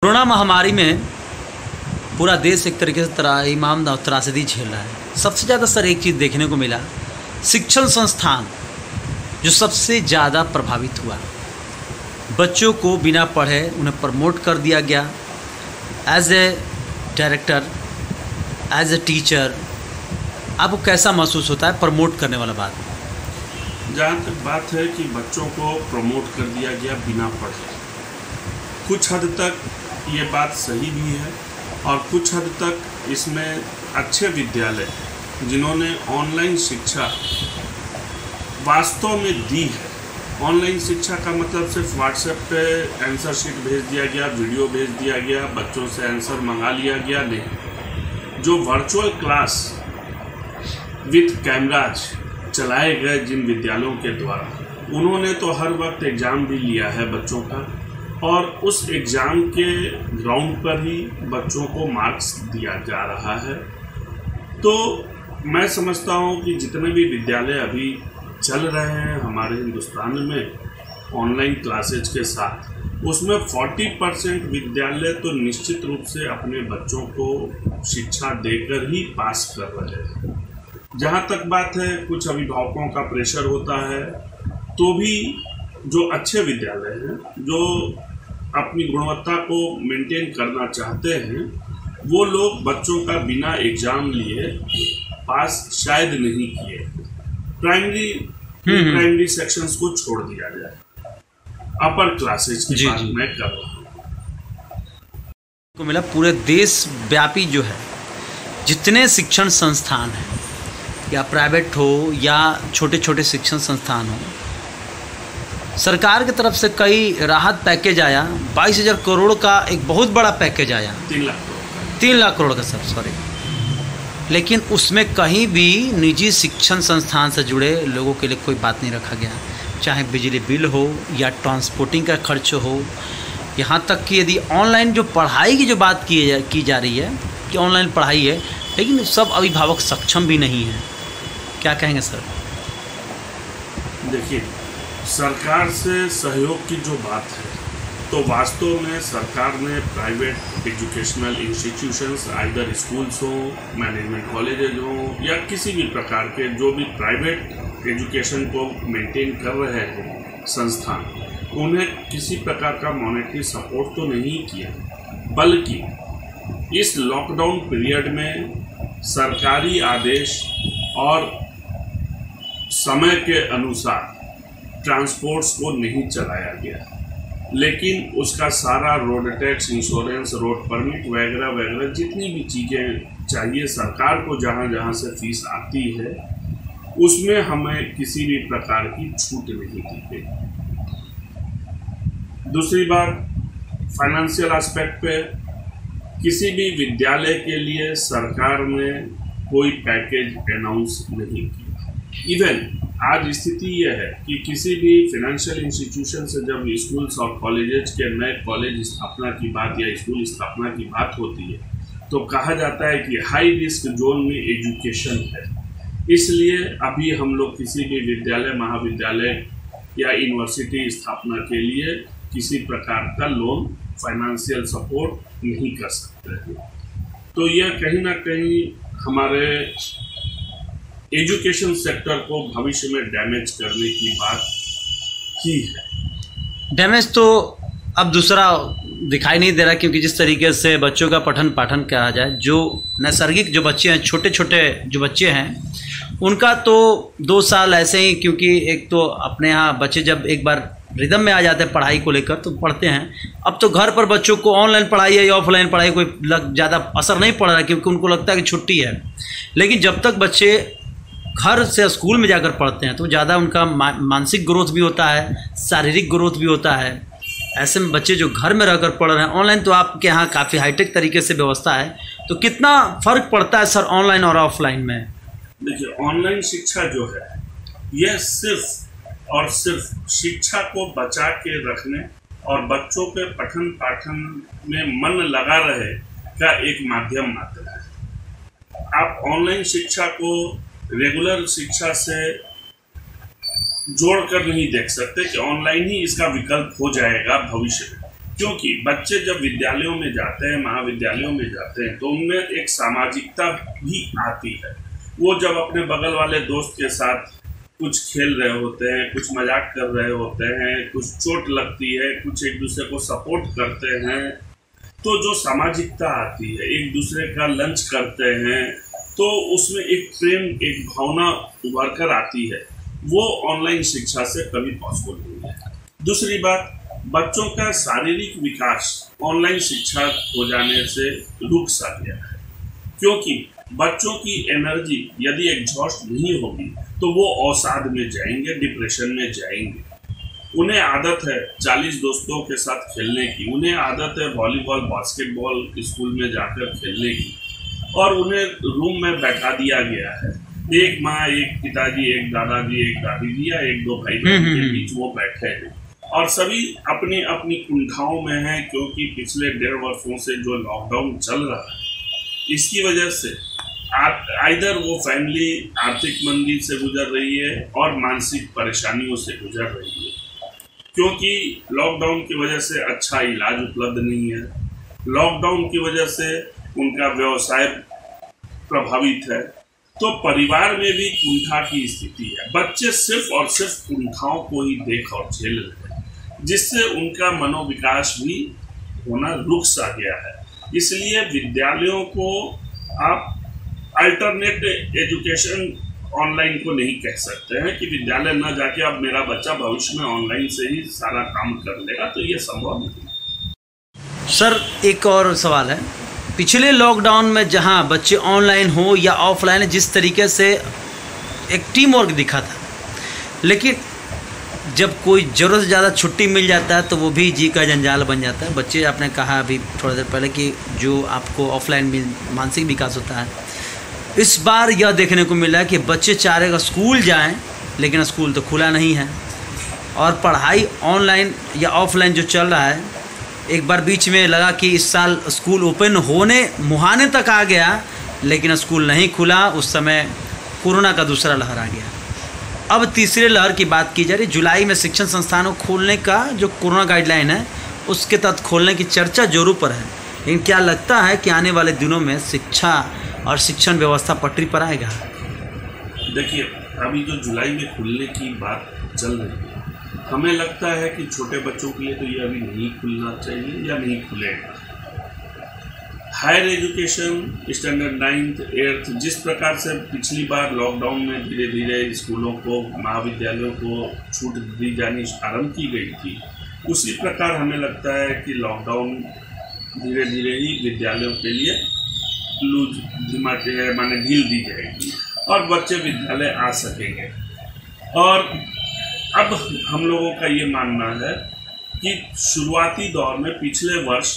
Corona महामारी में पूरा देश एक तरीके से त्राहिमाम और त्रासदी झेल रहा है। सबसे ज़्यादा सर एक चीज़ देखने को मिला, शिक्षण संस्थान जो सबसे ज़्यादा प्रभावित हुआ। बच्चों को बिना पढ़े उन्हें प्रमोट कर दिया गया as a director, as a teacher. आपको कैसा महसूस होता है प्रमोट करने वाला बात? जहाँ तक बात है कि बच्चों को प्रमोट कर दिया गया बिना पढ़े, कुछ हद तक ये बात सही भी है और कुछ हद तक इसमें अच्छे विद्यालय जिन्होंने ऑनलाइन शिक्षा वास्तव में दी है। ऑनलाइन शिक्षा का मतलब सिर्फ व्हाट्सएप पे आंसर शीट भेज दिया गया, वीडियो भेज दिया गया, बच्चों से आंसर मंगा लिया गया, नहीं। जो वर्चुअल क्लास विथ कैमराज चलाए गए जिन विद्यालयों के द्वारा, उन्होंने तो हर वक्त एग्ज़ाम भी लिया है बच्चों का, और उस एग्ज़ाम के ग्राउंड पर ही बच्चों को मार्क्स दिया जा रहा है। तो मैं समझता हूँ कि जितने भी विद्यालय अभी चल रहे हैं हमारे हिंदुस्तान में ऑनलाइन क्लासेज के साथ, उसमें 40% विद्यालय तो निश्चित रूप से अपने बच्चों को शिक्षा देकर ही पास कर रहे हैं। जहाँ तक बात है कुछ अभिभावकों का प्रेशर होता है, तो भी जो अच्छे विद्यालय हैं, जो अपनी गुणवत्ता को मेंटेन करना चाहते हैं, वो लोग बच्चों का बिना एग्जाम लिए पास शायद नहीं किए। प्राइमरी सेक्शंस को छोड़ दिया जाए, अपर क्लासेज की बात मैं कर रहा हूँ। को मिला पूरे देश व्यापी जो है जितने शिक्षण संस्थान हैं, या प्राइवेट हो या छोटे छोटे शिक्षण संस्थान हो, सरकार की तरफ से कई राहत पैकेज आया। 22,000 करोड़ का एक बहुत बड़ा पैकेज आया, 3 लाख करोड़ का सर, सॉरी। लेकिन उसमें कहीं भी निजी शिक्षण संस्थान से जुड़े लोगों के लिए कोई बात नहीं रखा गया, चाहे बिजली बिल हो या ट्रांसपोर्टिंग का खर्च हो। यहाँ तक कि यदि ऑनलाइन जो पढ़ाई की जो बात की जा रही है कि ऑनलाइन पढ़ाई है, लेकिन सब अभिभावक सक्षम भी नहीं है। क्या कहेंगे सर? देखिए, सरकार से सहयोग की जो बात है, तो वास्तव में सरकार ने private educational institutions, either schools हो, मैनेजमेंट कॉलेजेज हो, या किसी भी प्रकार के जो भी प्राइवेट एजुकेशन को मेंटेन कर रहे हैं संस्थान, उन्हें किसी प्रकार का मॉनेटरी सपोर्ट तो नहीं किया, बल्कि इस लॉकडाउन पीरियड में सरकारी आदेश और समय के अनुसार ट्रांसपोर्ट्स को नहीं चलाया गया, लेकिन उसका सारा road tax, insurance, road permit वगैरह वगैरह जितनी भी चीज़ें चाहिए सरकार को, जहाँ जहाँ से फीस आती है, उसमें हमें किसी भी प्रकार की छूट नहीं दी गई। दूसरी बात, फाइनेंशियल एस्पेक्ट पे किसी भी विद्यालय के लिए सरकार ने कोई पैकेज अनाउंस नहीं किया। इवन आज स्थिति यह है कि किसी भी फाइनेंशियल इंस्टीट्यूशन से जब स्कूल्स और कॉलेजेस के नए कॉलेज स्थापना की बात या स्कूल स्थापना की बात होती है, तो कहा जाता है कि हाई रिस्क जोन में एजुकेशन है, इसलिए अभी हम लोग किसी भी विद्यालय, महाविद्यालय या यूनिवर्सिटी स्थापना के लिए किसी प्रकार का लोन, फाइनेंशियल सपोर्ट नहीं कर सकते हैं। तो यह कहीं ना कहीं हमारे एजुकेशन सेक्टर को भविष्य में डैमेज करने की बात ही है। डैमेज तो अब दूसरा दिखाई नहीं दे रहा, क्योंकि जिस तरीके से बच्चों का पठन पाठन कहा जाए, जो नैसर्गिक जो बच्चे हैं, छोटे छोटे जो बच्चे हैं, उनका तो 2 साल ऐसे ही, क्योंकि एक तो अपने यहाँ बच्चे जब एक बार रिदम में आ जाते हैं पढ़ाई को लेकर तो पढ़ते हैं। अब तो घर पर बच्चों को ऑनलाइन पढ़ाई है या ऑफलाइन पढ़ाई कोई ज़्यादा असर नहीं पड़ रहा है, क्योंकि उनको लगता है कि छुट्टी है। लेकिन जब तक बच्चे घर से स्कूल में जाकर पढ़ते हैं तो ज़्यादा उनका मानसिक ग्रोथ भी होता है, शारीरिक ग्रोथ भी होता है। ऐसे में बच्चे जो घर में रहकर पढ़ रहे हैं ऑनलाइन, तो आपके यहाँ काफ़ी हाईटेक तरीके से व्यवस्था है, तो कितना फ़र्क पड़ता है सर ऑनलाइन और ऑफलाइन में? देखिए, ऑनलाइन शिक्षा जो है यह सिर्फ और सिर्फ शिक्षा को बचा के रखने और बच्चों के पठन पाठन में मन लगा रहे का एक माध्यम मात्र है। आप ऑनलाइन शिक्षा को रेगुलर शिक्षा से जोड़कर नहीं देख सकते कि ऑनलाइन ही इसका विकल्प हो जाएगा भविष्य में। क्योंकि बच्चे जब विद्यालयों में जाते हैं, महाविद्यालयों में जाते हैं, तो उनमें एक सामाजिकता भी आती है। वो जब अपने बगल वाले दोस्त के साथ कुछ खेल रहे होते हैं, कुछ मजाक कर रहे होते हैं, कुछ चोट लगती है, कुछ एक दूसरे को सपोर्ट करते हैं, तो जो सामाजिकता आती है, एक दूसरे का लंच करते हैं, तो उसमें एक प्रेम, एक भावना उभर कर आती है। वो ऑनलाइन शिक्षा से कभी पॉसिबल नहीं है। दूसरी बात, बच्चों का शारीरिक विकास ऑनलाइन शिक्षा हो जाने से रुक सा गया है, क्योंकि बच्चों की एनर्जी यदि एग्जॉस्ट नहीं होगी तो वो अवसाद में जाएंगे, डिप्रेशन में जाएंगे। उन्हें आदत है 40 दोस्तों के साथ खेलने की, उन्हें आदत है वॉलीबॉल, बास्केटबॉल स्कूल में जाकर खेलने की, और उन्हें रूम में बैठा दिया गया है। एक माँ, एक पिताजी, एक दादाजी, एक दादी जी या एक दो भाई बहन के बीच वो बैठे हैं और सभी अपनी अपनी कुंठाओं में हैं, क्योंकि पिछले 1.5 वर्षों से जो लॉकडाउन चल रहा है, इसकी वजह से आइदर वो फैमिली आर्थिक मंदी से गुजर रही है और मानसिक परेशानियों से गुजर रही है, क्योंकि लॉकडाउन की वजह से अच्छा इलाज उपलब्ध नहीं है, लॉकडाउन की वजह से उनका व्यवसाय प्रभावित है, तो परिवार में भी कुंठा की स्थिति है। बच्चे सिर्फ और सिर्फ कुंठाओं को ही देख और झेल रहे हैं, जिससे उनका मनोविकास भी होना रुक सा गया है। इसलिए विद्यालयों को आप अल्टरनेट एजुकेशन ऑनलाइन को नहीं कह सकते हैं कि विद्यालय न जाके अब मेरा बच्चा भविष्य में ऑनलाइन से ही सारा काम कर लेगा, तो ये संभव नहीं। सर, एक और सवाल है। पिछले लॉकडाउन में जहां बच्चे ऑनलाइन हो या ऑफलाइन, जिस तरीके से एक टीम वर्क दिखा था, लेकिन जब कोई ज़रूरत से ज़्यादा छुट्टी मिल जाता है तो वो भी जी का जंजाल बन जाता है। बच्चे, आपने कहा अभी थोड़ी देर पहले कि जो आपको ऑफलाइन में मानसिक विकास होता है, इस बार यह देखने को मिला कि बच्चे चाह रहे हैं स्कूल जाएं, लेकिन स्कूल तो खुला नहीं है और पढ़ाई ऑनलाइन या ऑफलाइन जो चल रहा है। एक बार बीच में लगा कि इस साल स्कूल ओपन होने मुहाने तक आ गया, लेकिन स्कूल नहीं खुला। उस समय कोरोना का दूसरा लहर आ गया। अब तीसरे लहर की बात की जा रही। जुलाई में शिक्षण संस्थानों खोलने का जो कोरोना गाइडलाइन है, उसके तहत खोलने की चर्चा जोरों पर है, लेकिन क्या लगता है कि आने वाले दिनों में शिक्षा और शिक्षण व्यवस्था पटरी पर आएगा? देखिए, अभी जो जुलाई में खुलने की बात चल रही है, हमें लगता है कि छोटे बच्चों के लिए तो ये अभी नहीं खुलना चाहिए या नहीं खुलेगा। Higher education standard 9th 8th जिस प्रकार से पिछली बार लॉकडाउन में धीरे धीरे स्कूलों को, महाविद्यालयों को छूट दी जानी आरंभ की गई थी, उसी प्रकार हमें लगता है कि लॉकडाउन धीरे धीरे ही विद्यालयों के लिए माने ढील दी जाएगी और बच्चे विद्यालय आ सकेंगे। और अब हम लोगों का ये मानना है कि शुरुआती दौर में पिछले वर्ष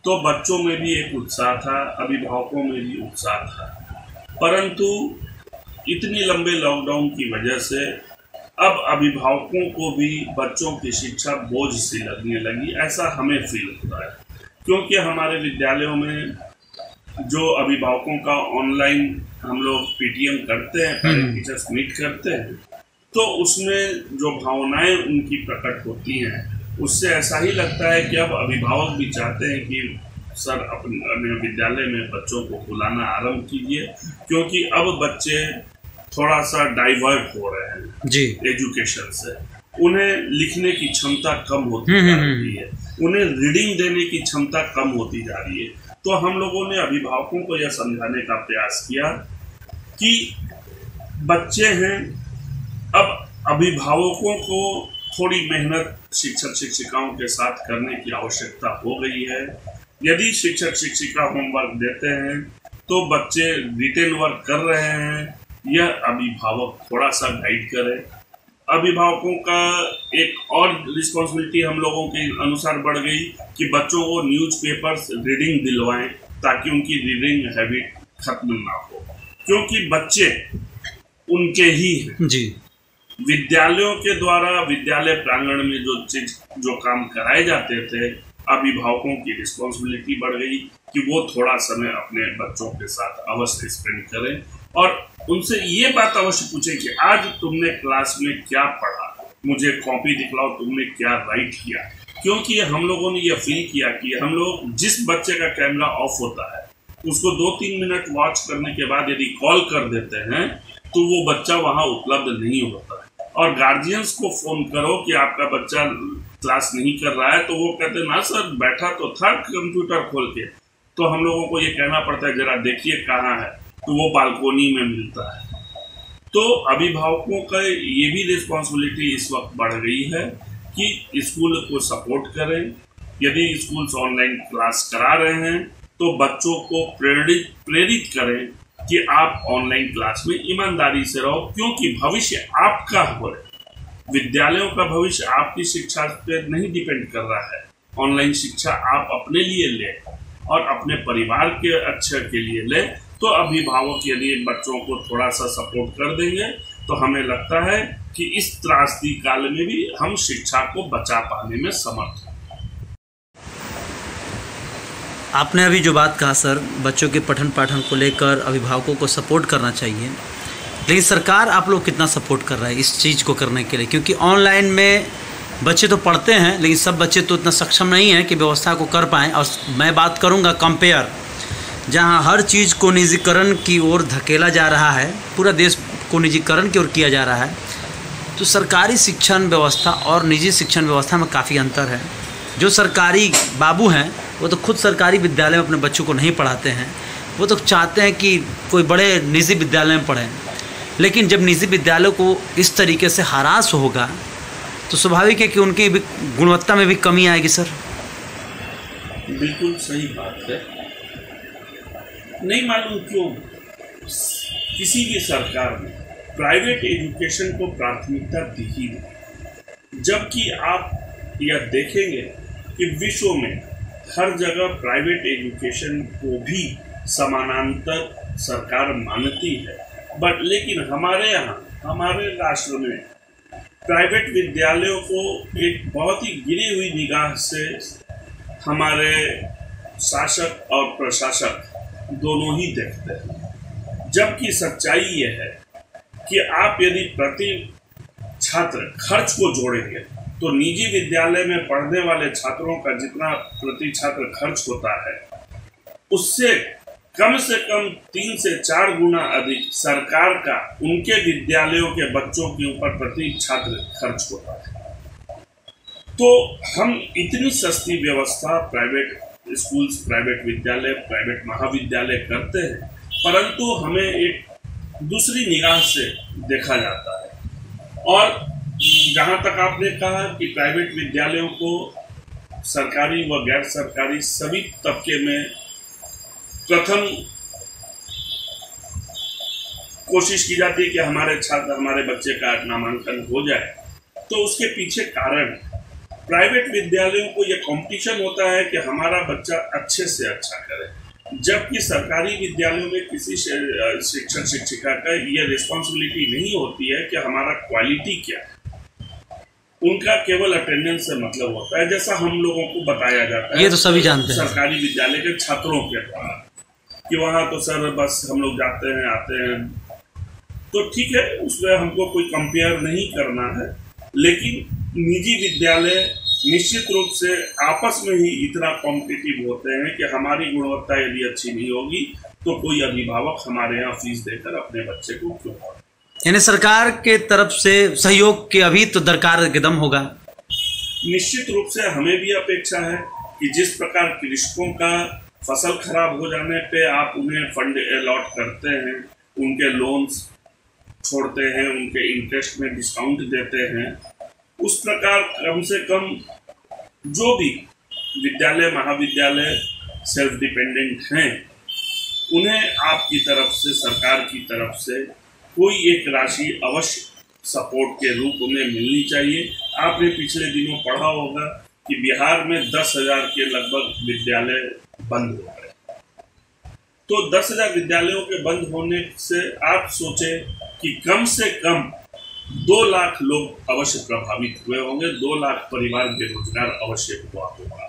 तो बच्चों में भी एक उत्साह था, अभिभावकों में भी उत्साह था, परंतु इतनी लंबे लॉकडाउन की वजह से अब अभिभावकों को भी बच्चों की शिक्षा बोझ सी लगने लगी, ऐसा हमें फील होता है। क्योंकि हमारे विद्यालयों में जो अभिभावकों का ऑनलाइन हम लोग पीटीएम करते हैं, पेरेंट टीचर्स मीट करते हैं, तो उसमें जो भावनाएं उनकी प्रकट होती हैं, उससे ऐसा ही लगता है कि अब अभिभावक भी चाहते हैं कि सर अपने विद्यालय में बच्चों को बुलाना आरंभ कीजिए, क्योंकि अब बच्चे थोड़ा सा डाइवर्ट हो रहे हैं जी एजुकेशन से। उन्हें लिखने की क्षमता कम होती जा रही है, उन्हें रीडिंग देने की क्षमता कम होती जा रही है। तो हम लोगों ने अभिभावकों को यह समझाने का प्रयास किया कि बच्चे हैं, अब अभिभावकों को थोड़ी मेहनत शिक्षक शिक्षिकाओं के साथ करने की आवश्यकता हो गई है। यदि शिक्षक शिक्षिका होमवर्क देते हैं तो बच्चे रिटेन वर्क कर रहे हैं, यह अभिभावक थोड़ा सा गाइड करें। अभिभावकों का एक और रिस्पॉन्सिबिलिटी हम लोगों के अनुसार बढ़ गई कि बच्चों को न्यूज़पेपर्स रीडिंग दिलवाएं, ताकि उनकी रीडिंग हैबिट खत्म ना हो, क्योंकि बच्चे उनके ही हैं जी। विद्यालयों के द्वारा विद्यालय प्रांगण में जो काम कराए जाते थे, अभिभावकों की रिस्पॉन्सिबिलिटी बढ़ गई कि वो थोड़ा समय अपने बच्चों के साथ अवश्य स्पेंड करें और उनसे ये बात अवश्य पूछें कि आज तुमने क्लास में क्या पढ़ा, मुझे कॉपी दिखलाओ, तुमने क्या राइट किया। क्योंकि हम लोगों ने यह फील किया कि हम लोग जिस बच्चे का कैमरा ऑफ होता है उसको 2-3 मिनट वॉच करने के बाद यदि कॉल कर देते हैं तो वो बच्चा वहाँ उपलब्ध नहीं होता है। और गार्जियंस को फ़ोन करो कि आपका बच्चा क्लास नहीं कर रहा है तो वो कहते हैं ना सर बैठा तो था कंप्यूटर खोल के। तो हम लोगों को ये कहना पड़ता है जरा देखिए कहाँ है, तो वो बालकोनी में मिलता है। तो अभिभावकों का ये भी रिस्पॉन्सिबिलिटी इस वक्त बढ़ गई है कि स्कूल को सपोर्ट करें। यदि स्कूल्स ऑनलाइन क्लास करा रहे हैं तो बच्चों को प्रेरित करें कि आप ऑनलाइन क्लास में ईमानदारी से रहो, क्योंकि भविष्य आपका हो। विद्यालयों का भविष्य आपकी शिक्षा पर नहीं डिपेंड कर रहा है। ऑनलाइन शिक्षा आप अपने लिए लें और अपने परिवार के अच्छे के लिए लें। तो अभिभावक यदि बच्चों को थोड़ा सा सपोर्ट कर देंगे तो हमें लगता है कि इस त्रासदी काल में भी हम शिक्षा को बचा पाने में समर्थ हैं। आपने अभी जो बात कहा सर, बच्चों के पठन पाठन को लेकर अभिभावकों को सपोर्ट करना चाहिए, लेकिन सरकार आप लोग कितना सपोर्ट कर रहा है इस चीज़ को करने के लिए? क्योंकि ऑनलाइन में बच्चे तो पढ़ते हैं लेकिन सब बच्चे तो इतना सक्षम नहीं हैं कि व्यवस्था को कर पाएँ। और मैं बात करूँगा कंपेयर, जहाँ हर चीज़ को निजीकरण की ओर धकेला जा रहा है, पूरा देश को निजीकरण की ओर किया जा रहा है, तो सरकारी शिक्षण व्यवस्था और निजी शिक्षण व्यवस्था में काफ़ी अंतर है। जो सरकारी बाबू हैं वो तो खुद सरकारी विद्यालय में अपने बच्चों को नहीं पढ़ाते हैं, वो तो चाहते हैं कि कोई बड़े निजी विद्यालय में पढ़ें। लेकिन जब निजी विद्यालय को इस तरीके से हरास होगा तो स्वाभाविक है कि उनकी गुणवत्ता में भी कमी आएगी सर। बिल्कुल सही बात है। नहीं मालूम क्यों किसी भी सरकार ने प्राइवेट एजुकेशन को प्राथमिकता दी ही नहीं, जबकि आप यह देखेंगे कि विश्व में हर जगह प्राइवेट एजुकेशन को भी समानांतर सरकार मानती है। बट लेकिन हमारे यहाँ, हमारे राष्ट्र में प्राइवेट विद्यालयों को एक बहुत ही गिरी हुई निगाह से हमारे शासक और प्रशासक दोनों ही देखते हैं। जबकि सच्चाई ये है कि आप यदि प्रति छात्र खर्च को जोड़ेंगे तो निजी विद्यालय में पढ़ने वाले छात्रों का जितना प्रति छात्र खर्च होता है उससे कम से कम 3 से 4 गुना अधिक सरकार का उनके विद्यालयों के बच्चों के ऊपर प्रति छात्र खर्च होता है। तो हम इतनी सस्ती व्यवस्था प्राइवेट स्कूल्स, प्राइवेट विद्यालय, प्राइवेट महाविद्यालय करते हैं, परंतु हमें एक दूसरी निगाह से देखा जाता है। और जहाँ तक आपने कहा कि प्राइवेट विद्यालयों को सरकारी व गैर सरकारी सभी तबके में प्रथम कोशिश की जाती है कि हमारे छात्र, हमारे बच्चे का नामांकन हो जाए, तो उसके पीछे कारण प्राइवेट विद्यालयों को यह कंपटीशन होता है कि हमारा बच्चा अच्छे से अच्छा करे, जबकि सरकारी विद्यालयों में किसी शिक्षक शिक्षिका का यह रिस्पॉन्सिबिलिटी नहीं होती है कि हमारा क्वालिटी क्या है। उनका केवल अटेंडेंस से मतलब होता है, जैसा हम लोगों को बताया जाता है। ये तो सभी जानते हैं सरकारी विद्यालय के छात्रों के द्वारा कि वहाँ तो सर बस हम लोग जाते हैं आते हैं, तो ठीक है, उसमें हमको कोई कंपेयर नहीं करना है। लेकिन निजी विद्यालय निश्चित रूप से आपस में ही इतना कॉम्पिटिटिव होते हैं कि हमारी गुणवत्ता यदि अच्छी नहीं होगी तो कोई अभिभावक हमारे यहाँ फीस देकर अपने बच्चे को क्यों पढ़े। यानी सरकार के तरफ से सहयोग के अभी तो दरकार कदम होगा। निश्चित रूप से हमें भी अपेक्षा है कि जिस प्रकार कृषकों का फसल खराब हो जाने पे आप उन्हें फंड अलॉट करते हैं, उनके लोन्स छोड़ते हैं, उनके इंटरेस्ट में डिस्काउंट देते हैं, उस प्रकार कम से कम जो भी विद्यालय महाविद्यालय सेल्फ डिपेंडेंट हैं उन्हें आपकी तरफ से, सरकार की तरफ से कोई एक राशि अवश्य सपोर्ट के रूप में मिलनी चाहिए। आपने पिछले दिनों पढ़ा होगा कि बिहार में 10,000 के लगभग विद्यालय बंद हो गए। तो 10,000 विद्यालयों के बंद होने से आप सोचें कि कम से कम 2 लाख लोग अवश्य प्रभावित हुए होंगे, 2 लाख परिवार बेरोजगार अवश्य हुआ होगा।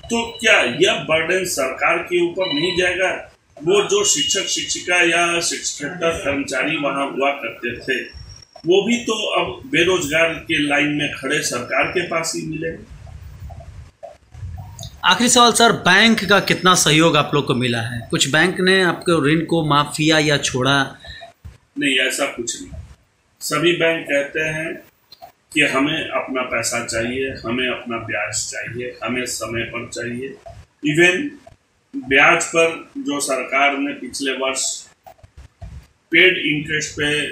तो क्या यह बर्डन सरकार के ऊपर नहीं जाएगा? वो जो शिक्षक शिक्षिका या शिक्षकेतर कर्मचारी वहाँ हुआ करते थे वो भी तो अब बेरोजगार के लाइन में खड़े सरकार के पास ही मिले। आखिरी सवाल सर, बैंक का कितना सहयोग आप लोग को मिला है? कुछ बैंक ने आपके ऋण को माफ किया या छोड़ा? नहीं, ऐसा कुछ नहीं। सभी बैंक कहते हैं कि हमें अपना पैसा चाहिए, हमें अपना ब्याज चाहिए, हमें समय पर चाहिए। इवन ब्याज पर जो सरकार ने पिछले वर्ष पेड इंटरेस्ट पे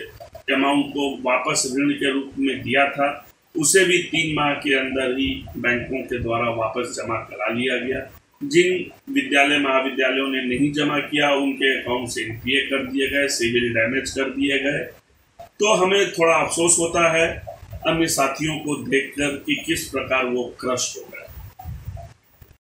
अमाउंट को वापस ऋण के रूप में दिया था, उसे भी 3 माह के अंदर ही बैंकों के द्वारा वापस जमा करा लिया गया। जिन विद्यालय महाविद्यालयों ने नहीं जमा किया, उनके अकाउंट से NPA कर दिए गए, सिविल डैमेज कर दिए गए। तो हमें थोड़ा अफसोस होता है अन्य साथियों को देखकर कि किस प्रकार वो क्रश हो गए।